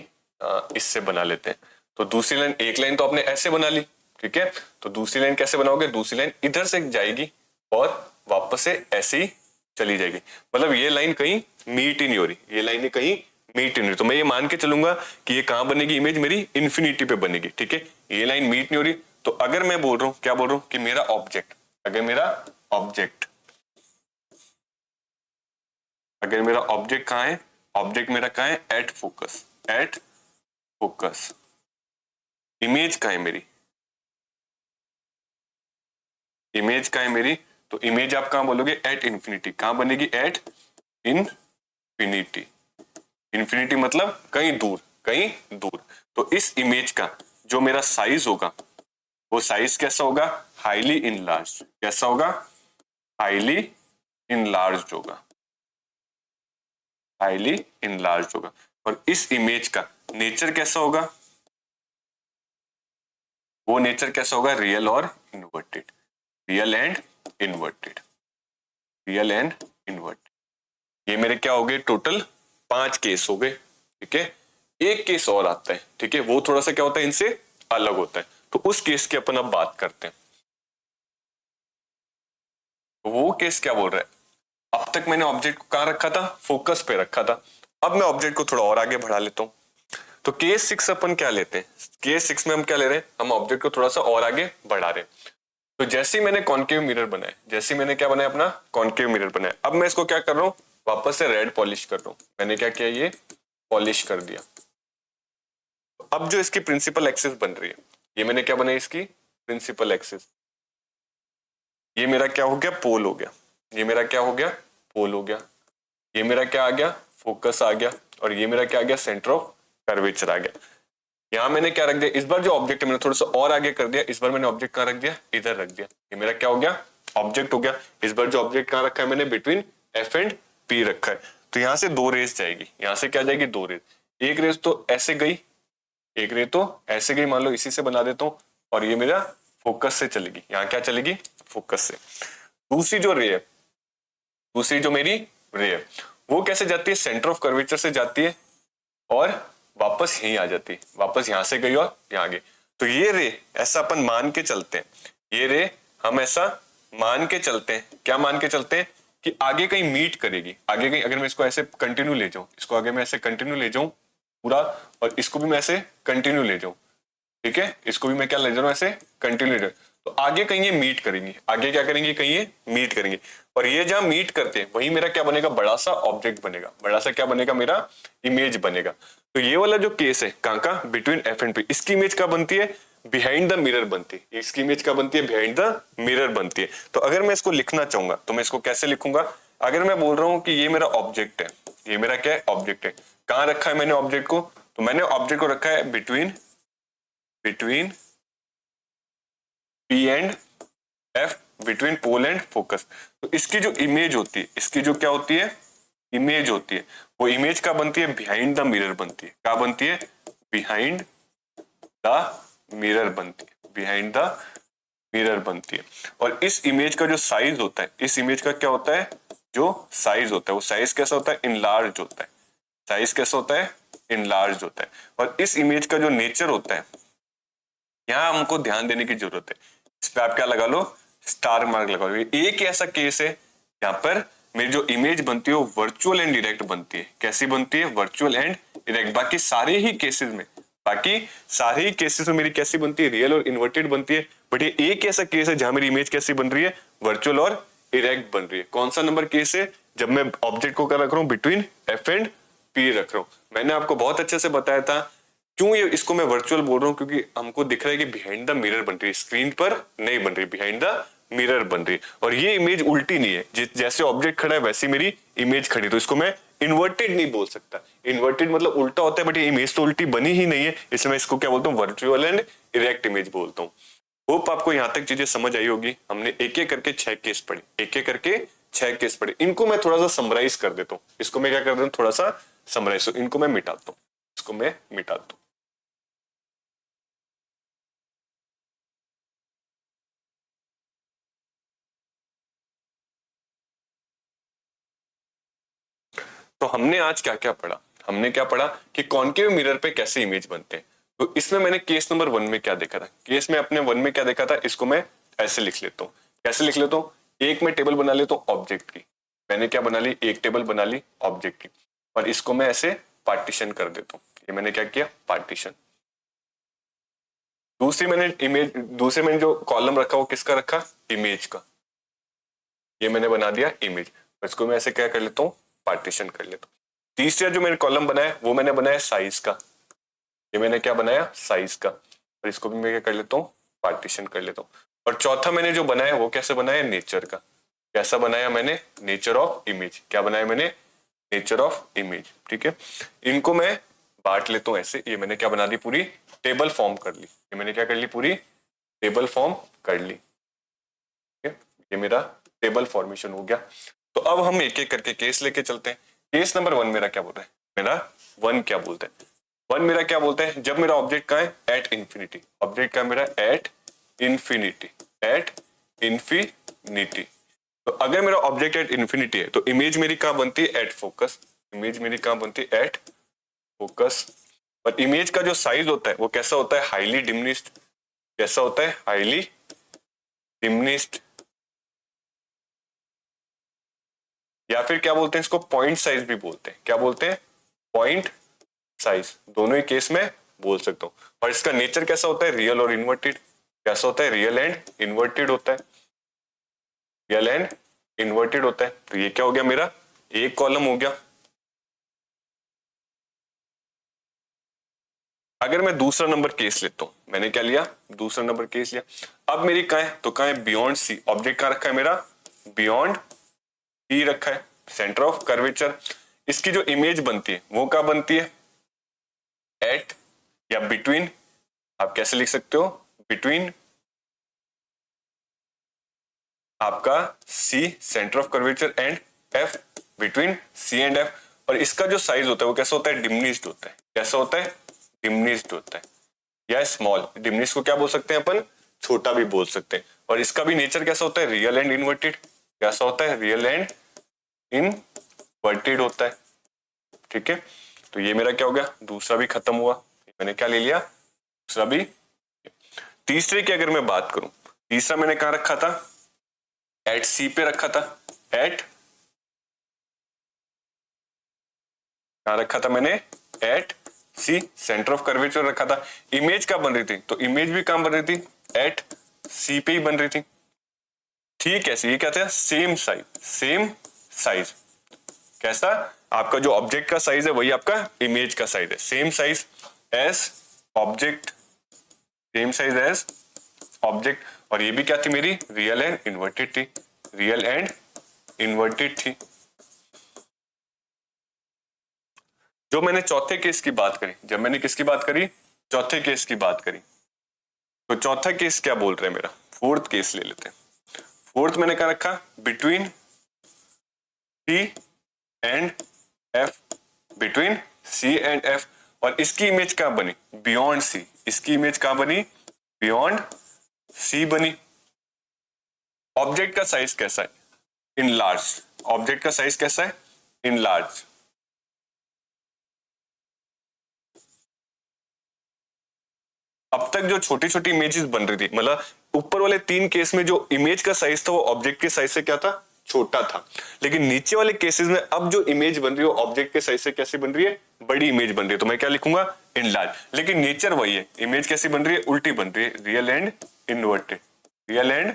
A: इससे बना लेते हैं। तो दूसरी लाइन, एक लाइन तो आपने ऐसे बना ली, ठीक है। तो दूसरी लाइन कैसे बनाओगे, दूसरी लाइन इधर से जाएगी और वापस से ऐसे ही चली जाएगी। मतलब ये लाइन कहीं मीट ही नहीं हो रही, ये लाइन कहीं मीट ही नहीं हो रही। तो मैं ये मान के चलूंगा कि ये कहां बनेगी, इमेज मेरी इन्फिनिटी पे बनेगी, ठीक है। ये लाइन मीट नहीं हो रही, तो अगर मैं बोल रहा हूं, क्या बोल रहा हूं कि मेरा ऑब्जेक्ट, अगर मेरा ऑब्जेक्ट कहां है, ऑब्जेक्ट मेरा कहां है, eight focus, at focus. Image कहां है मेरी, इमेज कहां है मेरी, तो इमेज आप कहां बोलोगे, एट इंफिनिटी। कहां बनेगी, एट इंफिनिटी। इंफिनिटी मतलब कहीं दूर, कहीं दूर। तो इस इमेज का जो मेरा साइज होगा, वो साइज कैसा होगा, हाईली इनलार्ज। कैसा होगा, हाईली इनलार्ज होगा, हाईली इनलार्ज होगा। और इस इमेज का नेचर कैसा होगा, वो नेचर कैसा होगा, रियल और inverted, real and inverted, real and inverted. ये मेरे क्या हो गए, टोटल 5 केस हो गए, ठीक है। एक केस और आता है, ठीक है, वो थोड़ा सा क्या होता है, इनसे अलग होता है। तो उस केस की अपन अब बात करते हैं। वो केस क्या बोल रहा है, अब तक मैंने ऑब्जेक्ट को कहां रखा था, फोकस पे रखा था। अब मैं ऑब्जेक्ट को थोड़ा और आगे बढ़ा लेता हूं। तो केस 6 अपन क्या लेते हैं, केस 6 में हम क्या ले रहे हैं, हम ऑब्जेक्ट को थोड़ा सा और आगे बढ़ा रहे हैं। तो जैसे ही मैंने कॉनकेव मिरर बनाया, जैसे ही मैंने क्या बनाया, अपना कॉनकेव मिरर बनाया, अब मैं इसको क्या कर रहा हूं, वापस से रेड पॉलिश कर रहा हूं। मैंने क्या किया, ये पॉलिश कर दिया। अब जो इसकी प्रिंसिपल एक्सिस बन रही है, ये मैंने क्या बनाई, इसकी प्रिंसिपल एक्सिस। ये मेरा क्या हो गया, पोल हो गया। ये मेरा क्या हो गया, पोल हो गया। ये मेरा क्या आ गया, फोकस आ गया। और ये मेरा क्या आ गया, सेंटर ऑफ कर्वेचर आ गया। यहां मैंने क्या रख दिया, इस बार जो ऑब्जेक्ट है मैंने थोड़ा सा और आगे कर दिया। इस बार मैंने ऑब्जेक्ट कहां रख दिया, इधर रख दिया। ये मेरा क्या हो गया, ऑब्जेक्ट हो गया। इस बार जो ऑब्जेक्ट कहां रखा है मैंने, बिटवीन एफ एंड पी रखा है। तो यहां से 2 रेस जाएगी, यहां से क्या जाएगी, 2 रेस। एक रेस तो ऐसे गई, एक रेस तो ऐसे गई, मान लो इसी से बना देता हूं। और ये मेरा फोकस से चलेगी, यहाँ क्या चलेगी, फोकस से। दूसरी जो रे है, दूसरी जो मेरी रे है, वो कैसे जाती है, सेंटर ऑफ कर्वेचर से जाती है और वापस यहीं आ जाती है। वापस यहां से गई और यहां गई। तो ये रे ऐसा अपन मान के चलते हैं, ये रे हम ऐसा मान के चलते हैं, क्या मान के चलते हैं कि आगे कहीं मीट करेगी। आगे कहीं, अगर मैं इसको ऐसे कंटिन्यू ले जाऊं, इसको आगे मैं ऐसे कंटिन्यू ले जाऊं पूरा, और इसको भी मैं ऐसे कंटिन्यू ले जाऊं, ठीक है, इसको भी मैं क्या ले जाऊं, ऐसे कंटिन्यू ले जाऊं, तो आगे कहीं ये मीट करेंगी। आगे क्या करेंगे, कहीं ये मीट करेंगे। और ये जहां मीट करते हैं वही मेरा क्या बनेगा, बड़ा सा ऑब्जेक्ट बनेगा, बड़ा सा क्या बनेगा, मेरा इमेज बनेगा। तो ये वाला जो केस है कहां का, बिटवीन एफ एंड पी, इसकी इमेज क्या बनती है, बिहाइंड द मिरर बनती है। इसकी इमेज क्या बनती है, बिहाइंड द मिरर बनती है। तो अगर मैं इसको लिखना चाहूंगा तो मैं इसको कैसे लिखूंगा, अगर मैं बोल रहा हूं कि ये मेरा ऑब्जेक्ट है, ये मेरा क्या है, ऑब्जेक्ट है। कहां रखा है मैंने ऑब्जेक्ट को, तो मैंने ऑब्जेक्ट को रखा है between P and F, between pole and focus. तो इसकी जो इमेज होती है, इसकी जो क्या होती है, इमेज होती है, वो इमेज क्या बनती है, बिहाइंड द मिरर बनती है। क्या बनती है, बिहाइंड द मिरर बनती है, बिहाइंड द मिरर बनती है। और इस इमेज का जो साइज होता है, इस इमेज का क्या होता है, जो साइज होता है वो साइज कैसा होता है, इनलार्ज होता है। साइज कैसा होता है, इनलार्ज होता है। और इस इमेज का जो नेचर होता है, यहाँ हमको ध्यान देने की जरूरत है। इस पे आप क्या लगा लो, स्टार मार्क लगा लो। एक ऐसा केस है यहाँ पर मेरी जो इमेज बनती है वो वर्चुअल एंड डायरेक्ट बनती है। कैसी बनती है, वर्चुअल एंड डायरेक्ट। बाकी सारे ही केसेस में मेरी कैसी बनती है, रियल और इन्वर्टेड बनती है। बट ये एक ऐसा केस है जहां मेरी इमेज कैसी बन रही है, वर्चुअल और डायरेक्ट बन रही है। कौन सा नंबर केस है, जब मैं ऑब्जेक्ट को क्या रख रहा हूँ, बिटवीन एफ एंड पी रख रहा हूँ। मैंने आपको बहुत अच्छे से बताया था क्यों ये इसको मैं वर्चुअल बोल रहा हूँ, क्योंकि हमको दिख रहा है कि बिहाइंड द मिरर बन रही है, स्क्रीन पर नहीं बन रही, बिहाइंड द मिरर बन रही है। और ये इमेज उल्टी नहीं है, जैसे ऑब्जेक्ट खड़ा है वैसी मेरी इमेज खड़ी, तो इसको मैं इन्वर्टेड नहीं बोल सकता। इन्वर्टेड मतलब उल्टा होता है, बट ये इमेज तो उल्टी बनी ही नहीं है, इसलिए मैं इसको क्या बोलता हूँ, वर्चुअल एंड इरेक्ट इमेज बोलता हूँ। होप आपको यहाँ तक चीजें समझ आई होगी। हमने एक एक करके 6 केस पढ़े, एक एक करके 6 केस पढ़े। इनको मैं थोड़ा सा समराइज कर देता हूँ, इसको मैं क्या कर देता हूँ, थोड़ा सा समराइज। इनको मैं मिटाता हूँ, इसको मैं मिटाता हूँ। तो हमने आज क्या क्या पढ़ा, हमने क्या पढ़ा कि कॉनकेव मिरर पे कैसे इमेज बनते हैं। तो इसमें मैंने केस नंबर 1 में क्या देखा था, केस में अपने 1 में क्या देखा था, इसको मैं ऐसे लिख लेता हूँ। कैसे लिख लेता हूँ, एक मैं टेबल बना लेता हूँ ऑब्जेक्ट की। मैंने क्या बना ली, एक टेबल बना ली ऑब्जेक्ट की, और इसको मैं ऐसे पार्टीशन कर देता हूँ। ये मैंने क्या किया, पार्टीशन। दूसरे मैंने जो कॉलम रखा वो किसका रखा, इमेज का। ये मैंने बना दिया इमेज, इसको मैं ऐसे क्या कर लेता हूँ, पार्टीशन कर लेता हूँ। तीसरा जो मैंने कॉलम बनाया वो मैंने बनाया साइज का। ये मैंने क्या बनाया, साइज का, और इसको भी मैं क्या कर लेता हूँ, पार्टीशन कर लेता हूँ। और चौथा मैंने जो बनाया वो कैसे बनाया, नेचर का। कैसा बनाया मैंने, नेचर ऑफ इमेज। क्या बनाया मैंने, नेचर ऑफ इमेज। ठीक है, इनको मैं बांट लेता हूँ ऐसे। ये मैंने क्या बना दी, पूरी टेबल फॉर्म कर ली। ये मैंने क्या कर ली, पूरी टेबल फॉर्म कर ली। ठीक है, ये मेरा टेबल फॉर्मेशन हो गया। तो अब हम एक एक करके केस लेके चलते हैं। केस नंबर 1 मेरा क्या बोल रहा है, मेरा 1 क्या बोलता है, 1 मेरा क्या बोलता है, जब मेरा ऑब्जेक्ट का है एट इंफिनिटी। ऑब्जेक्ट का मेरा एट इंफिनिटी, एट इंफिनिटी। तो अगर मेरा ऑब्जेक्ट एट इंफिनिटी है तो इमेज मेरी कहां बनती है, एट फोकस। इमेज मेरी कहां बनती है, एट फोकस। और इमेज का जो साइज होता है वो कैसा होता है, हाईली डिमिनिश्ड। कैसा होता है, हाईली डिमिनिश्ड। या फिर क्या बोलते हैं इसको, पॉइंट साइज भी बोलते हैं। क्या बोलते हैं, पॉइंट साइज। दोनों ही केस में बोल सकता हूं। और इसका नेचर कैसा होता है, रियल और इन्वर्टेड। कैसा होता है, रियल एंड इन्वर्टेड होता है, रियल एंड इन्वर्टेड होता है। तो ये क्या हो गया, मेरा एक कॉलम हो गया। अगर मैं दूसरा नंबर केस लेता हूं, मैंने क्या लिया, दूसरा नंबर केस लिया। अब मेरी कहां है, तो कहां है, बियॉन्ड सी। ऑब्जेक्ट कहां रखा है मेरा, बियॉन्ड सी रखा है, सेंटर ऑफ कर्वेचर। इसकी जो इमेज बनती है वो क्या बनती है, एट या बिटवीन। आप कैसे लिख सकते हो, बिटवीन आपका C, centre of curvature, and F, between C and F. और इसका जो साइज होता है वो कैसा होता है, डिमिनिश्ड होता है। कैसा होता है, डिमिनिश्ड होता है, या स्मॉल। डिमिनिश्ड को क्या बोल सकते हैं अपन, छोटा भी बोल सकते हैं। और इसका भी नेचर कैसा होता है, रियल एंड इन्वर्टेड। कैसा होता है, रियल एंड इनवर्टेड होता है। ठीक है, तो ये मेरा क्या हो गया, दूसरा भी खत्म हुआ। मैंने क्या ले लिया, दूसरा भी। तीसरे की अगर मैं बात करूं, तीसरा मैंने कहां रखा था, एट सी पे रखा था। एट कहां रखा था मैंने, at C, centre of curvature रखा था। इमेज कहां बन रही थी, तो इमेज भी कहां बन रही थी, एट सी पे ही बन रही थी। ठीक है, ये क्या था, सेम साइज, सेम साइज। कैसा, आपका जो ऑब्जेक्ट का साइज है वही आपका इमेज का साइज है। Same size as object, same size as object. और ये भी क्या थी मेरी, रियल एंड इन्वर्टेड थी, रियल एंड इन्वर्टेड थी। जो मैंने चौथे केस की बात करी, जब मैंने किसकी बात करी, चौथे केस की बात करी, तो चौथा केस क्या बोल रहे हैं मेरा, फोर्थ केस ले लेते हैं। फोर्थ मैंने क्या रखा, between C and F, between C and F. और इसकी इमेज कहां बनी, बियॉन्ड सी। इसकी इमेज कहां बनी, बियॉन्ड सी बनी। ऑब्जेक्ट का साइज कैसा है, इनलार्ज, ऑब्जेक्ट का साइज कैसा है, इनलार्ज। अब तक जो छोटी छोटी इमेजेस बन रही थी, मतलब ऊपर वाले 3 केस में जो इमेज का साइज था वो ऑब्जेक्ट के साइज से क्या था, छोटा था, लेकिन नीचे वाले केसेस में अब जो इमेज बन रही है ऑब्जेक्ट के साइज से कैसी बन रही है, बड़ी इमेज बन रही है। तो मैं क्या लिखूंगा, इनलार्ज, लेकिन नेचर वही है, इमेज कैसी बन रही है, उल्टी बन रही है, real and inverted, real and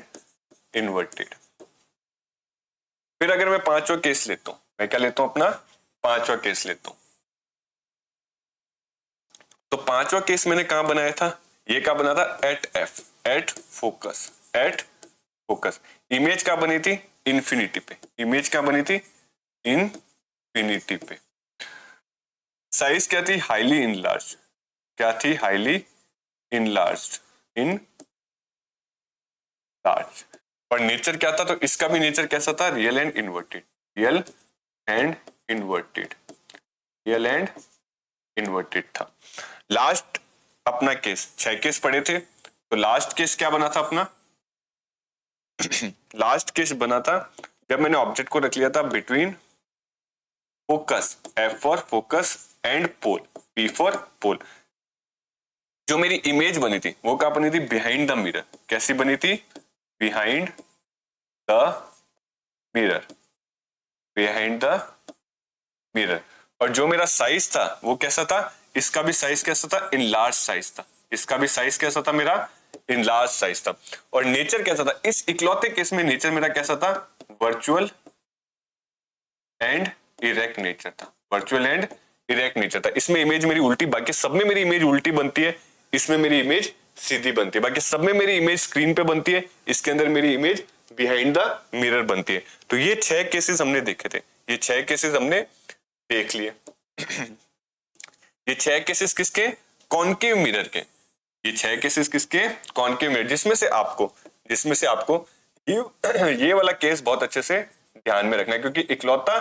A: inverted. फिर अगर मैं 5वां केस लेता हूं, मैं क्या लेता हूं अपना 5वां केस लेता हूं। तो 5वां केस मैंने कहां बनाया था, ये क्या बना था, at F, at focus, at focus. Image क्या बनी थी, इन्फिनिटी पे, इमेज क्या बनी थी, इन्फिनिटी पे। साइज क्या थी, हाईली इनलार्ज, क्या थी, हाईली इनलार्ज, इन लार्ज। और नेचर क्या था, तो इसका भी नेचर कैसा था, real and inverted, real and inverted, real and inverted था। लास्ट अपना केस, 6 केस पढ़े थे, तो लास्ट केस क्या बना था अपना लास्ट केस बना था जब मैंने ऑब्जेक्ट को रख लिया था between focus, F for focus, and pole, P for pole. जो मेरी इमेज बनी थी वो क्या बनी थी, बिहाइंड द मिरर, कैसी बनी थी, behind the mirror, behind the mirror. और जो मेरा साइज था वो कैसा था, इसका भी साइज कैसा था, इन लार्ज साइज था, इसका भी साइज कैसा था मेरा, इन लार्ज साइज था। और नेचर कैसा था, इस इकलौते केस में नेचर मेरा कैसा था, वर्चुअल एंड इरेक्ट नेचर था, वर्चुअल एंड इरेक्ट नेचर था। इसमें इमेज मेरी उल्टी, बाकी सब में मेरी इमेज उल्टी बनती है, इसमें मेरी इमेज सीधी बनती है, बाकी सब में मेरी इमेज स्क्रीन पे बनती है, इसके अंदर मेरी इमेज बिहाइंड द मिरर बनती है। तो ये 6 केसेस हमने देखे थे, ये 6 केसेस हमने देख लिए। ये 6 केसेस किसके, कॉन्केव मिरर के, ये 6 केसेस किसके, कॉन्केव मिरर, जिसमें से आपको ये वाला केस बहुत अच्छे से ध्यान में रखना है, क्योंकि इकलौता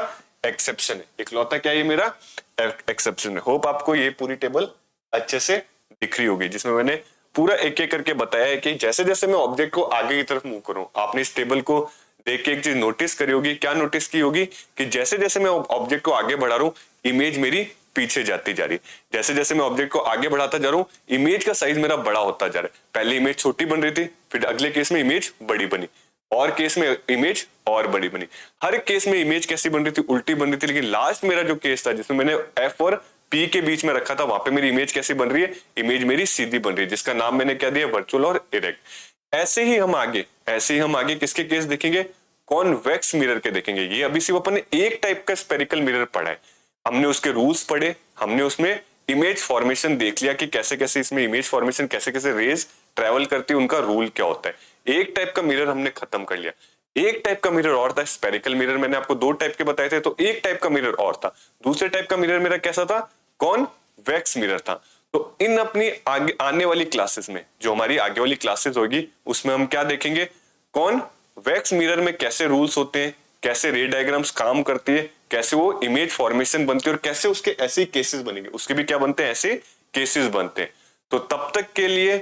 A: एक्सेप्शन है, इकलौता क्या है, ये मेरा एक्सेप्शन है। होप आपको ये पूरी टेबल अच्छे से दिख रही होगी, जिसमें मैंने पूरा एक एक करके बताया है कि जैसे जैसे मैं ऑब्जेक्ट को आगे की तरफ मूव करूं, आपने इस टेबल को देख के एक चीज नोटिस करी होगी, क्या नोटिस की होगी, कि जैसे जैसे मैं ऑब्जेक्ट को आगे बढ़ा रहा हूं, इमेज मेरी पीछे जाती जा रही, जैसे जैसे मैं ऑब्जेक्ट को आगे बढ़ाता जा रहा हूं, इमेज का साइज मेरा बड़ा होता जा रहा है। पहले इमेज छोटी बन रही थी, फिर अगले केस में इमेज बड़ी बनी, और केस में इमेज और बड़ी बनी। हर केस में इमेज कैसी बन रही थी, उल्टी बन रही थी, लेकिन लास्ट मेरा जो केस था जिसमें मैंने एफ और पी के बीच में रखा था, वहां पे मेरी इमेज कैसी बन रही है, इमेज मेरी सीधी बन रही है, जिसका नाम मैंने क्या दिया, वर्चुअल और इरेक्ट। ऐसे ही हम आगे किसके केस देखेंगे, कॉन्वेक्स मिरर के देखेंगे। ये अभी सिर्फ अपन ने एक टाइप का स्पेरिकल मिरर पढ़ा है, हमने उसके रूल्स पढ़े, हमने उसमें इमेज फॉर्मेशन देख लिया कि कैसे कैसे इसमें इमेज फॉर्मेशन, कैसे कैसे रेज ट्रेवल करती है, उनका रूल क्या होता है। एक टाइप का मिरर हमने खत्म कर लिया, एक टाइप का मिरर और था स्पेरिकल मिरर, मैंने आपको 2 टाइप के बताए थे, तो एक टाइप का मिरर और था। दूसरे टाइप का मिरर मेरा कैसा था, कॉन्वेक्स मिरर था। तो इन अपनी आगे आने वाली क्लासेस में, जो हमारी आगे वाली क्लासेस होगी, उसमें हम क्या देखेंगे, कॉन्वेक्स मिरर में कैसे रूल्स होते हैं, कैसे रे डायग्राम्स काम करती है, कैसे वो इमेज फॉर्मेशन बनती है, और कैसे उसके ऐसे केसेस बनेंगे, उसके भी क्या बनते हैं, ऐसे केसेस बनते हैं। तो तब तक के लिए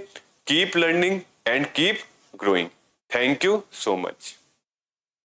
A: keep learning and keep growing. Thank you so much.